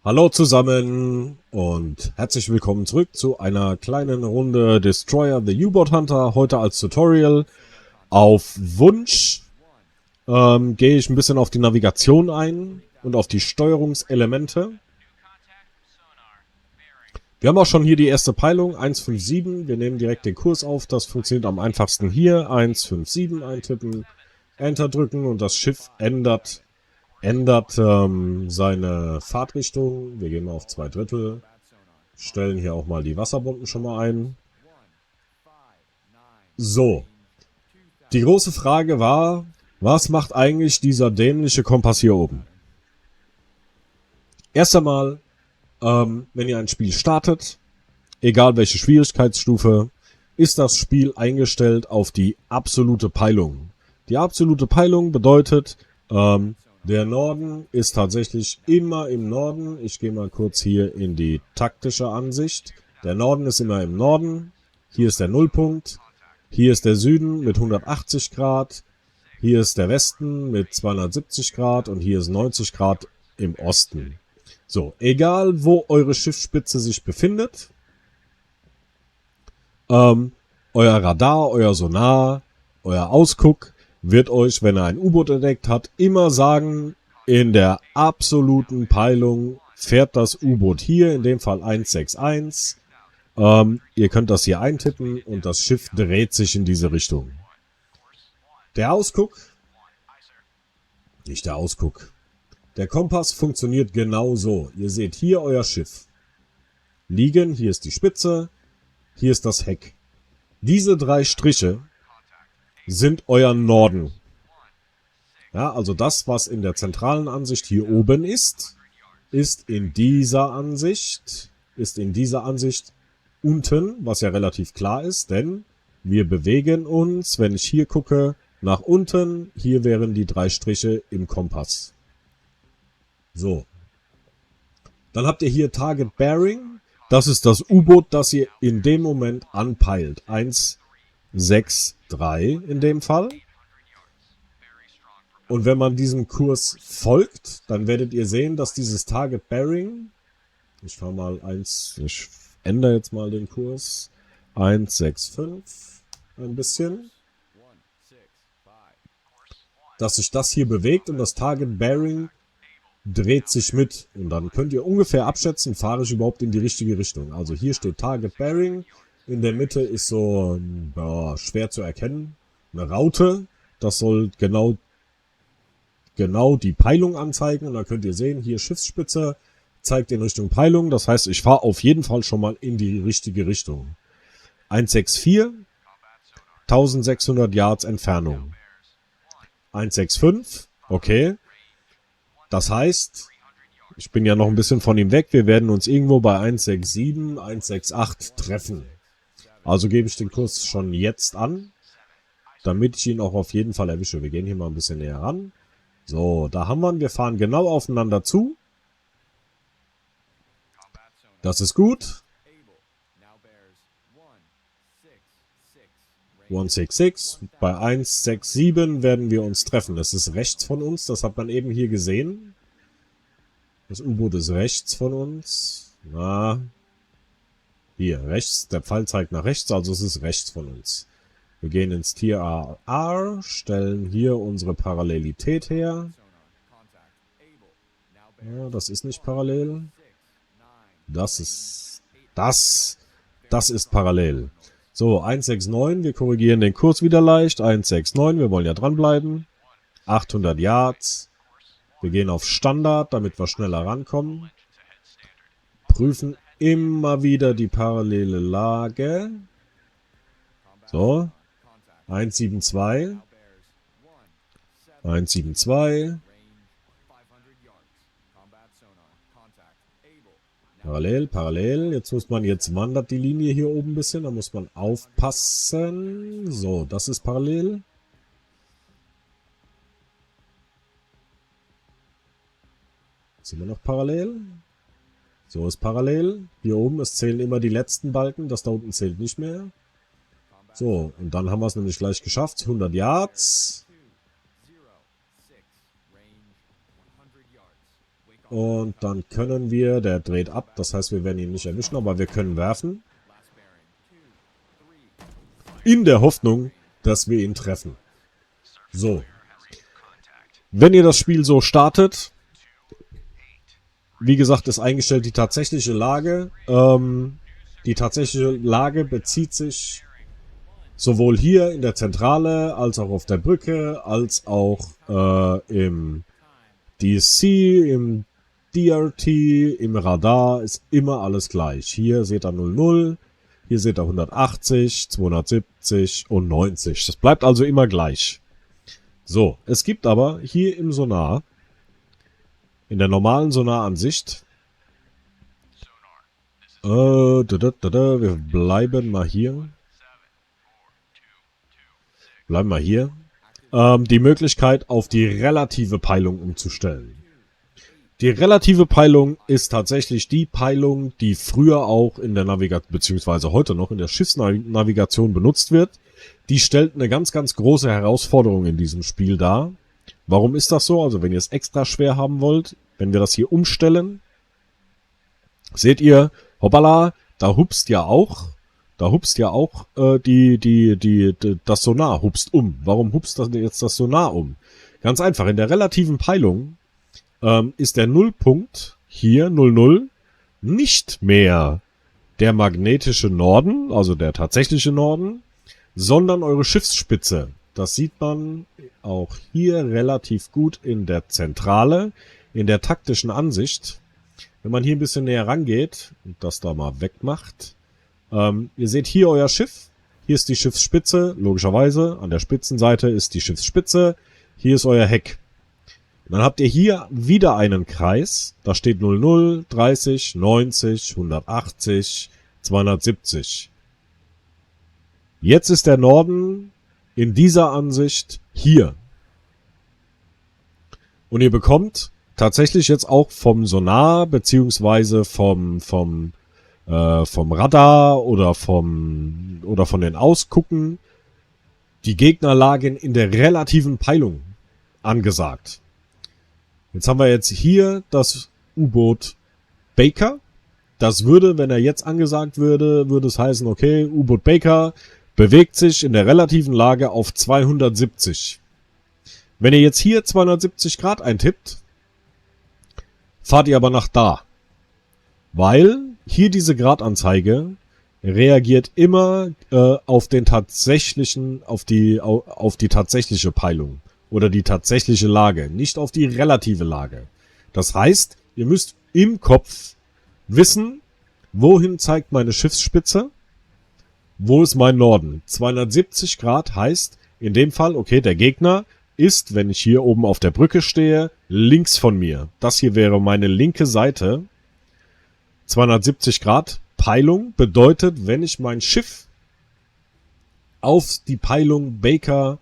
Hallo zusammen und herzlich willkommen zurück zu einer kleinen Runde Destroyer the U-Boat Hunter. Heute als Tutorial. Auf Wunsch gehe ich ein bisschen auf die Navigation ein und auf die Steuerungselemente. Wir haben auch schon hier die erste Peilung, 157. Wir nehmen direkt den Kurs auf. Das funktioniert am einfachsten hier. 157 eintippen, Enter drücken und das Schiff ändert seine Fahrtrichtung. Wir gehen mal auf 2/3. Stellen hier auch mal die Wasserbomben schon mal ein. So. Die große Frage war, was macht eigentlich dieser dämliche Kompass hier oben? Erst einmal, wenn ihr ein Spiel startet, egal welche Schwierigkeitsstufe, ist das Spiel eingestellt auf die absolute Peilung. Die absolute Peilung bedeutet, der Norden ist tatsächlich immer im Norden. Ich gehe mal kurz hier in die taktische Ansicht. Der Norden ist immer im Norden. Hier ist der Nullpunkt. Hier ist der Süden mit 180 Grad. Hier ist der Westen mit 270 Grad. Und hier ist 90 Grad im Osten. So, egal wo eure Schiffsspitze sich befindet, euer Radar, euer Sonar, euer Ausguck wird euch, wenn er ein U-Boot entdeckt hat, immer sagen, in der absoluten Peilung fährt das U-Boot hier, in dem Fall 161. Ihr könnt das hier eintippen und das Schiff dreht sich in diese Richtung. Der Ausguck, nicht der Ausguck, der Kompass funktioniert genau so. Ihr seht hier euer Schiff liegen, hier ist die Spitze, hier ist das Heck. Diese drei Striche sind euer Norden. Ja, also das, was in der zentralen Ansicht hier oben ist in dieser Ansicht unten, was ja relativ klar ist, denn wir bewegen uns, wenn ich hier gucke, nach unten. Hier wären die drei Striche im Kompass. So. Dann habt ihr hier Target Bearing. Das ist das U-Boot, das ihr in dem Moment anpeilt. 163 in dem Fall. Und wenn man diesem Kurs folgt, dann werdet ihr sehen, dass dieses Target Bearing, ich ändere jetzt mal den Kurs, 165 ein bisschen, dass sich das hier bewegt und das Target Bearing dreht sich mit. Und dann könnt ihr ungefähr abschätzen, fahre ich überhaupt in die richtige Richtung. Also hier steht Target Bearing, in der Mitte ist so schwer zu erkennen, eine Raute, das soll genau die Peilung anzeigen. Und dann könnt ihr sehen, hier Schiffsspitze zeigt in Richtung Peilung. Das heißt, ich fahre auf jeden Fall schon mal in die richtige Richtung. 164, 1600 Yards Entfernung. 165, okay. Das heißt, ich bin ja noch ein bisschen von ihm weg. Wir werden uns irgendwo bei 167, 168 treffen. Also gebe ich den Kurs schon jetzt an, damit ich ihn auch auf jeden Fall erwische. Wir gehen hier mal ein bisschen näher ran. So, da haben wir ihn. Wir fahren genau aufeinander zu. Das ist gut. 166. Bei 167 werden wir uns treffen. Das ist rechts von uns. Das hat man eben hier gesehen. Das U-Boot ist rechts von uns. Na, hier, rechts. Der Pfeil zeigt nach rechts, also es ist rechts von uns. Wir gehen ins Tier R, stellen hier unsere Parallelität her. Ja, das ist nicht parallel. Das ist parallel. So, 169, wir korrigieren den Kurs wieder leicht. 169, wir wollen ja dranbleiben. 800 Yards. Wir gehen auf Standard, damit wir schneller rankommen. Prüfen immer wieder die parallele Lage. So. 172. 172. Parallel. Jetzt wandert die Linie hier oben ein bisschen. Da muss man aufpassen. So, das ist parallel. Sind wir noch parallel? So ist parallel. Hier oben, es zählen immer die letzten Balken. Das da unten zählt nicht mehr. So, und dann haben wir es nämlich gleich geschafft. 100 Yards. Und dann können wir, der dreht ab, das heißt, wir werden ihn nicht erwischen, aber wir können werfen. In der Hoffnung, dass wir ihn treffen. So. Wenn ihr das Spiel so startet, wie gesagt, ist eingestellt die tatsächliche Lage. Die tatsächliche Lage bezieht sich sowohl hier in der Zentrale, als auch auf der Brücke, als auch im DSC, im DRT, im Radar, ist immer alles gleich. Hier seht ihr 00, hier seht ihr 180, 270 und 90. Das bleibt also immer gleich. So, es gibt aber hier im Sonar, in der normalen Sonaransicht, wir bleiben mal hier. Die Möglichkeit, auf die relative Peilung umzustellen. Die relative Peilung ist tatsächlich die Peilung, die früher auch in der Navigation, beziehungsweise heute noch in der Schiffsnavigation benutzt wird. Die stellt eine ganz, ganz große Herausforderung in diesem Spiel dar. Warum ist das so? Also wenn ihr es extra schwer haben wollt, wenn wir das hier umstellen, seht ihr, hoppala, da hupst ja auch das Sonar hupst um. Warum hupst das jetzt das Sonar um? Ganz einfach, in der relativen Peilung ist der Nullpunkt hier 00 nicht mehr der magnetische Norden, also der tatsächliche Norden, sondern eure Schiffsspitze. Das sieht man auch hier relativ gut in der Zentrale, in der taktischen Ansicht. Wenn man hier ein bisschen näher rangeht und das da mal wegmacht, ihr seht hier euer Schiff, hier ist die Schiffsspitze, logischerweise, an der Spitzenseite ist die Schiffsspitze, hier ist euer Heck. Dann habt ihr hier wieder einen Kreis, da steht 00, 30, 90, 180, 270. Jetzt ist der Norden in dieser Ansicht hier. Und ihr bekommt tatsächlich jetzt auch vom Sonar, beziehungsweise vom Radar oder von den Ausgucken die Gegnerlagen in der relativen Peilung angesagt. Jetzt haben wir jetzt hier das U-Boot Baker. Das würde, wenn er jetzt angesagt würde, würde es heißen, okay, U-Boot Baker bewegt sich in der relativen Lage auf 270. Wenn ihr jetzt hier 270 Grad eintippt, fahrt ihr aber nach da. Weil hier diese Gradanzeige reagiert immer auf die tatsächliche Peilung oder die tatsächliche Lage, nicht auf die relative Lage. Das heißt, ihr müsst im Kopf wissen, wohin zeigt meine Schiffsspitze, wo ist mein Norden. 270 Grad heißt in dem Fall, okay, der Gegner ist, wenn ich hier oben auf der Brücke stehe, links von mir. Das hier wäre meine linke Seite. 270 Grad Peilung bedeutet, wenn ich mein Schiff auf die Peilung Baker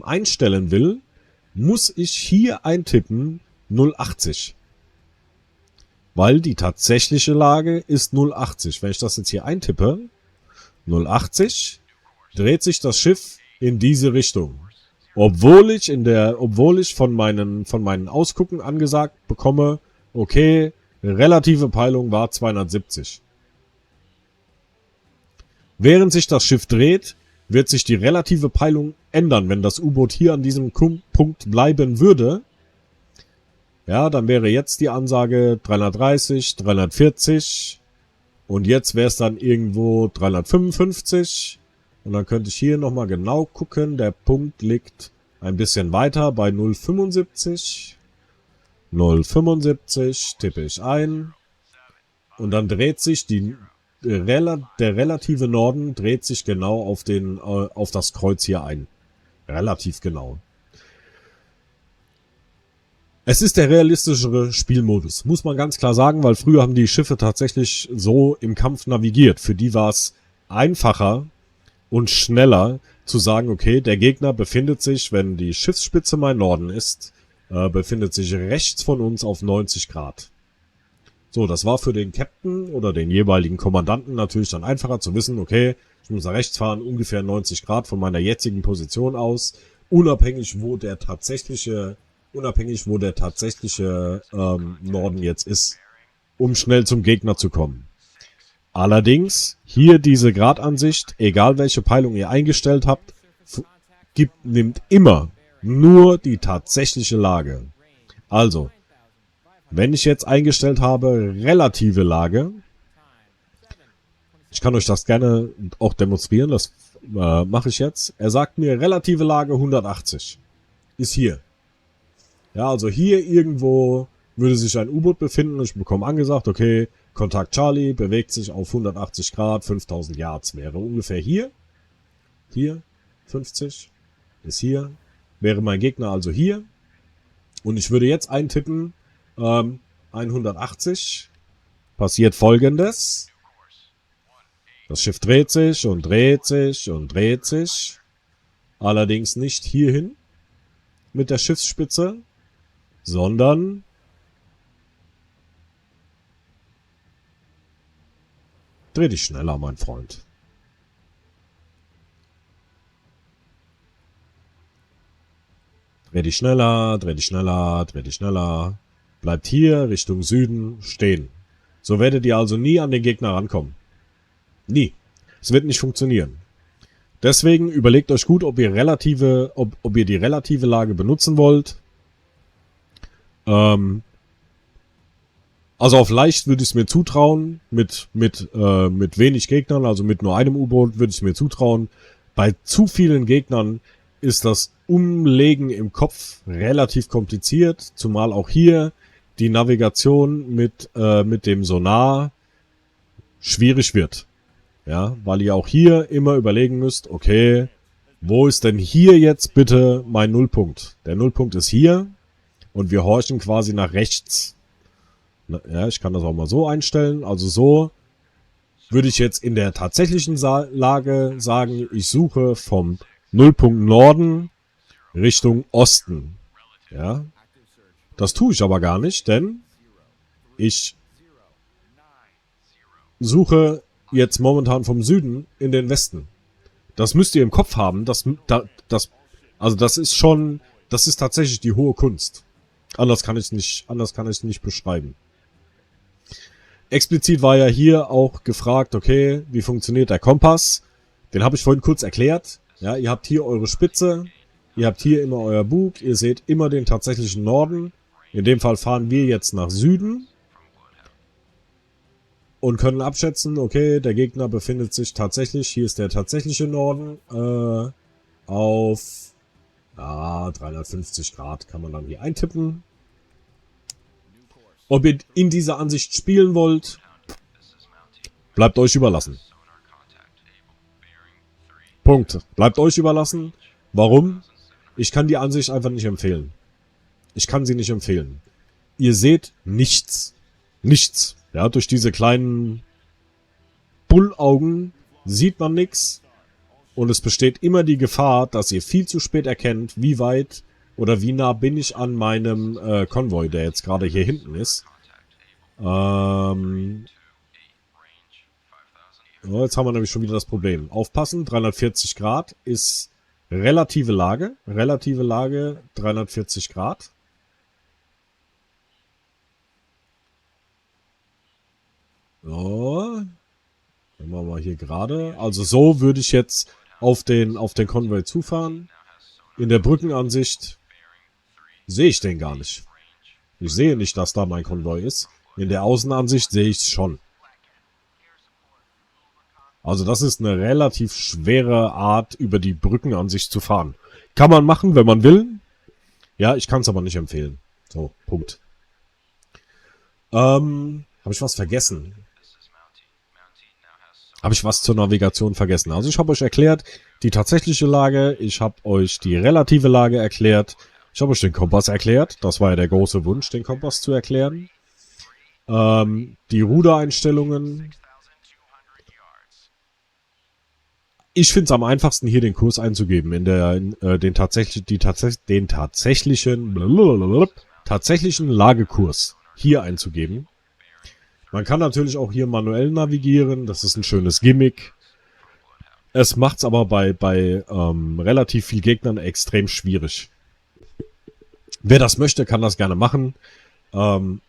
einstellen will, muss ich hier eintippen 080. Weil die tatsächliche Lage ist 080. Wenn ich das jetzt hier eintippe, 080, dreht sich das Schiff in diese Richtung. Obwohl ich von meinen Ausgucken angesagt bekomme, okay, relative Peilung war 270. Während sich das Schiff dreht, wird sich die relative Peilung ändern. Wenn das U-Boot hier an diesem Punkt bleiben würde, ja, dann wäre jetzt die Ansage 330, 340 und jetzt wäre es dann irgendwo 355 und dann könnte ich hier nochmal genau gucken. Der Punkt liegt ein bisschen weiter bei 075. 075 tippe ich ein und dann dreht sich der relative Norden dreht sich genau auf das Kreuz hier ein. Relativ genau. Es ist der realistischere Spielmodus, muss man ganz klar sagen, weil früher haben die Schiffe tatsächlich so im Kampf navigiert. Für die war es einfacher und schneller zu sagen, okay, der Gegner befindet sich, wenn die Schiffsspitze mein Norden ist, befindet sich rechts von uns auf 90 Grad. So, das war für den Captain oder den jeweiligen Kommandanten natürlich dann einfacher zu wissen, okay, ich muss nach rechts fahren, ungefähr 90 Grad von meiner jetzigen Position aus, unabhängig wo der tatsächliche unabhängig, wo der tatsächliche Norden jetzt ist, um schnell zum Gegner zu kommen. Allerdings, hier diese Gradansicht, egal welche Peilung ihr eingestellt habt, nimmt immer nur die tatsächliche Lage. Also, wenn ich jetzt eingestellt habe, relative Lage, ich kann euch das gerne auch demonstrieren, das mache ich jetzt. Er sagt mir, relative Lage 180 ist hier. Ja, also hier irgendwo würde sich ein U-Boot befinden. Ich bekomme angesagt, okay, Kontakt Charlie bewegt sich auf 180 Grad, 5000 Yards. Wäre ungefähr hier. Hier, 50 ist hier. Wäre mein Gegner also hier. Und ich würde jetzt eintippen, 180. Passiert Folgendes. Das Schiff dreht sich und dreht sich und dreht sich. Allerdings nicht hierhin mit der Schiffsspitze, sondern dreh dich schneller, mein Freund. Dreh dich schneller, dreh dich schneller, dreh dich schneller. Bleibt hier Richtung Süden stehen. So werdet ihr also nie an den Gegner rankommen. Nie. Es wird nicht funktionieren. Deswegen überlegt euch gut, ob ihr die relative Lage benutzen wollt. Also auf leicht würde ich es mir zutrauen. Mit wenig Gegnern, also mit nur einem U-Boot, würde ich es mir zutrauen. Bei zu vielen Gegnern ist das Umlegen im Kopf relativ kompliziert. Zumal auch hier die Navigation mit dem Sonar schwierig wird. Ja, weil ihr auch hier immer überlegen müsst, okay, wo ist denn hier jetzt bitte mein Nullpunkt? Der Nullpunkt ist hier und wir horchen quasi nach rechts. Ja, ich kann das auch mal so einstellen. Also so würde ich jetzt in der tatsächlichen Lage sagen, ich suche vom Nullpunkt Norden Richtung Osten. Ja, das tue ich aber gar nicht, denn ich suche jetzt momentan vom Süden in den Westen. Das müsst ihr im Kopf haben. Das ist tatsächlich die hohe Kunst. Anders kann ich nicht beschreiben. Explizit war ja hier auch gefragt, okay, wie funktioniert der Kompass? Den habe ich vorhin kurz erklärt. Ja, ihr habt hier eure Spitze, ihr habt hier immer euer Bug, ihr seht immer den tatsächlichen Norden. In dem Fall fahren wir jetzt nach Süden. Und können abschätzen, okay, der Gegner befindet sich tatsächlich, hier ist der tatsächliche Norden, auf 350 Grad kann man dann hier eintippen. Ob ihr in dieser Ansicht spielen wollt, bleibt euch überlassen. Punkt. Bleibt euch überlassen. Warum? Ich kann die Ansicht einfach nicht empfehlen. Ich kann sie nicht empfehlen. Ihr seht nichts. Nichts. Ja, durch diese kleinen Bullaugen sieht man nichts. Und es besteht immer die Gefahr, dass ihr viel zu spät erkennt, wie weit oder wie nah bin ich an meinem Konvoi, der jetzt gerade hier hinten ist. Jetzt haben wir nämlich schon wieder das Problem. Aufpassen, 340 Grad ist relative Lage. Relative Lage 340 Grad. So. Dann machen wir hier gerade. Also so würde ich jetzt auf den Konvoi zufahren. In der Brückenansicht sehe ich den gar nicht. Ich sehe nicht, dass da mein Konvoi ist. In der Außenansicht sehe ich es schon. Also das ist eine relativ schwere Art, über die Brückenansicht zu fahren. Kann man machen, wenn man will. Ja, ich kann es aber nicht empfehlen. So, Punkt. Habe ich was vergessen? Habe ich was zur Navigation vergessen? Also ich habe euch erklärt die tatsächliche Lage, ich habe euch die relative Lage erklärt, ich habe euch den Kompass erklärt. Das war ja der große Wunsch, den Kompass zu erklären. Die Rudereinstellungen. Ich finde es am einfachsten, hier den Kurs einzugeben, den tatsächlichen Lagekurs hier einzugeben. Man kann natürlich auch hier manuell navigieren, das ist ein schönes Gimmick. Es macht es aber bei relativ vielen Gegnern extrem schwierig. Wer das möchte, kann das gerne machen.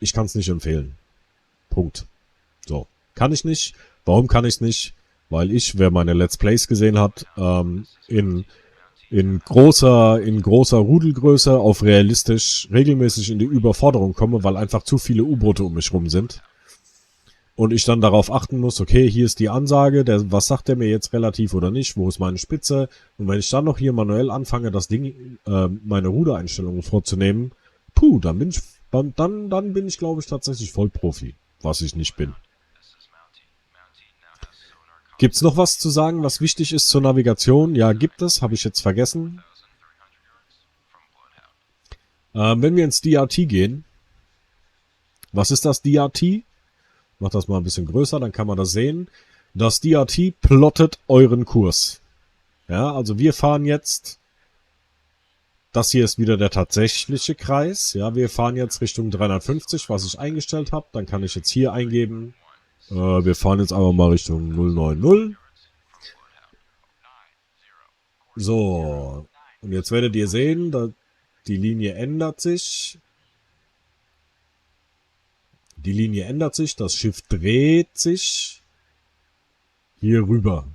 Ich kann es nicht empfehlen. Punkt. So. Kann ich nicht. Warum kann ich es nicht? Weil ich, wer meine Let's Plays gesehen hat, in großer Rudelgröße auf realistisch regelmäßig in die Überforderung komme, weil einfach zu viele U-Boote um mich rum sind. Und ich dann darauf achten muss, okay, hier ist die Ansage, was sagt der mir jetzt relativ oder nicht, wo ist meine Spitze? Und wenn ich dann noch hier manuell anfange, das Ding, meine Rudereinstellungen vorzunehmen, dann bin ich, glaube ich, tatsächlich Vollprofi, was ich nicht bin. Gibt's noch was zu sagen, was wichtig ist zur Navigation? Ja, gibt es, habe ich jetzt vergessen. Wenn wir ins DRT gehen, was ist das DRT? Mach das mal ein bisschen größer, dann kann man das sehen. Das DRT plottet euren Kurs. Ja, also wir fahren jetzt, das hier ist wieder der tatsächliche Kreis. Ja, wir fahren jetzt Richtung 350, was ich eingestellt habe. Dann kann ich jetzt hier eingeben, wir fahren jetzt einfach mal Richtung 090. So, und jetzt werdet ihr sehen, die Linie ändert sich. Die Linie ändert sich, das Schiff dreht sich hier rüber.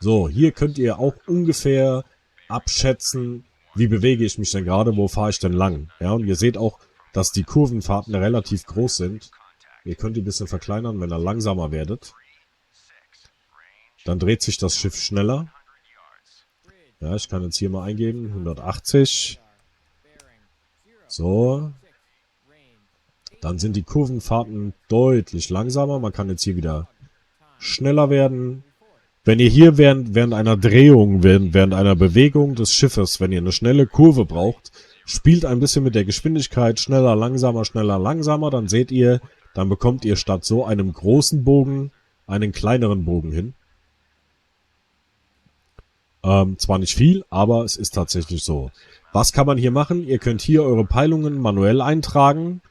So, hier könnt ihr auch ungefähr abschätzen, wie bewege ich mich denn gerade, wo fahre ich denn lang. Ja, und ihr seht auch, dass die Kurvenfahrten relativ groß sind. Ihr könnt die ein bisschen verkleinern, wenn ihr langsamer werdet. Dann dreht sich das Schiff schneller. Ja, ich kann jetzt hier mal eingeben, 180. So. Dann sind die Kurvenfahrten deutlich langsamer. Man kann jetzt hier wieder schneller werden. Wenn ihr hier während einer Drehung, während einer Bewegung des Schiffes, wenn ihr eine schnelle Kurve braucht, spielt ein bisschen mit der Geschwindigkeit, schneller, langsamer, dann seht ihr, dann bekommt ihr statt so einem großen Bogen einen kleineren Bogen hin. Zwar nicht viel, aber es ist tatsächlich so. Was kann man hier machen? Ihr könnt hier eure Peilungen manuell eintragen.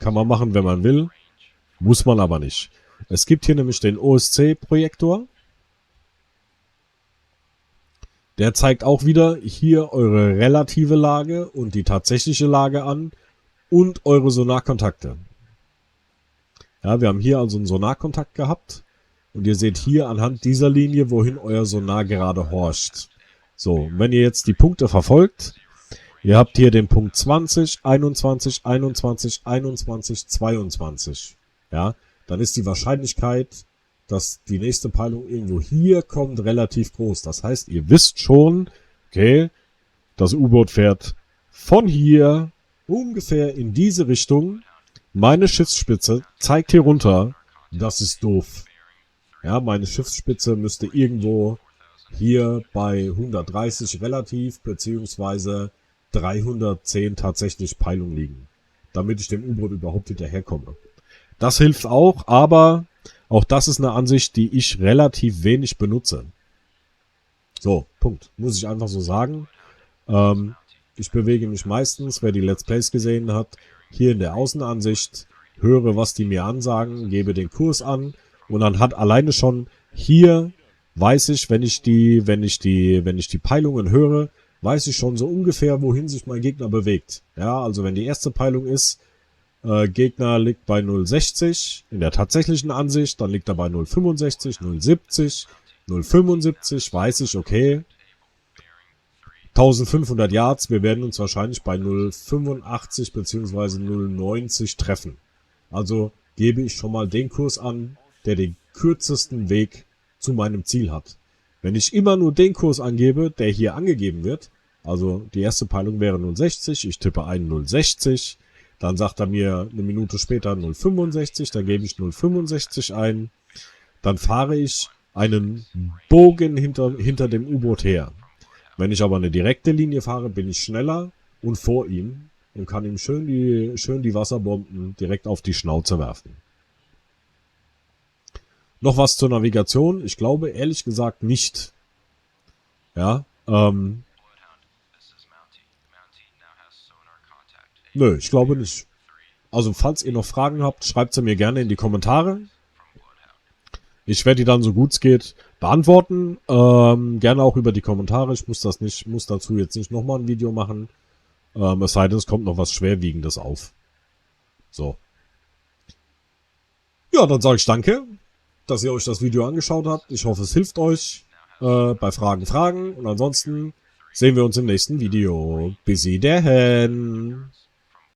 Kann man machen, wenn man will. Muss man aber nicht. Es gibt hier nämlich den OSC-Projektor. Der zeigt auch wieder hier eure relative Lage und die tatsächliche Lage an und eure Sonarkontakte. Ja, wir haben hier also einen Sonarkontakt gehabt und ihr seht hier anhand dieser Linie, wohin euer Sonar gerade horcht. So, wenn ihr jetzt die Punkte verfolgt, ihr habt hier den Punkt 20, 21, 21, 21, 22. Ja, dann ist die Wahrscheinlichkeit, dass die nächste Peilung irgendwo hier kommt, relativ groß. Das heißt, ihr wisst schon, okay, das U-Boot fährt von hier ungefähr in diese Richtung. Meine Schiffsspitze zeigt hier runter. Das ist doof. Ja, meine Schiffsspitze müsste irgendwo hier bei 130 relativ, beziehungsweise 310 tatsächlich Peilung liegen, damit ich dem U-Boot überhaupt hinterherkomme. Das hilft auch, aber auch das ist eine Ansicht, die ich relativ wenig benutze. So, Punkt. Muss ich einfach so sagen. Ich bewege mich meistens, wer die Let's Plays gesehen hat, hier in der Außenansicht, höre, was die mir ansagen, gebe den Kurs an und dann hat alleine schon hier, weiß ich, wenn ich die Peilungen höre, weiß ich schon so ungefähr, wohin sich mein Gegner bewegt. Ja, also wenn die erste Peilung ist, Gegner liegt bei 0,60 in der tatsächlichen Ansicht, dann liegt er bei 0,65, 0,70, 0,75, weiß ich, okay, 1500 Yards, wir werden uns wahrscheinlich bei 0,85 bzw. 0,90 treffen. Also gebe ich schon mal den Kurs an, der den kürzesten Weg zu meinem Ziel hat. Wenn ich immer nur den Kurs angebe, der hier angegeben wird, also die erste Peilung wäre 0,60, ich tippe ein 0,60, dann sagt er mir eine Minute später 0,65, dann gebe ich 0,65 ein, dann fahre ich einen Bogen hinter dem U-Boot her. Wenn ich aber eine direkte Linie fahre, bin ich schneller und vor ihm und kann ihm schön die Wasserbomben direkt auf die Schnauze werfen. Noch was zur Navigation? Ich glaube ehrlich gesagt nicht. Ja, nö, ich glaube nicht. Also falls ihr noch Fragen habt, schreibt sie mir gerne in die Kommentare. Ich werde die dann so gut es geht beantworten. Gerne auch über die Kommentare. Ich muss dazu jetzt nicht nochmal ein Video machen. Es sei denn, es kommt noch was Schwerwiegendes auf. So. Ja, dann sage ich danke, dass ihr euch das Video angeschaut habt. Ich hoffe, es hilft euch. Bei Fragen. Und ansonsten sehen wir uns im nächsten Video. Bis dahin.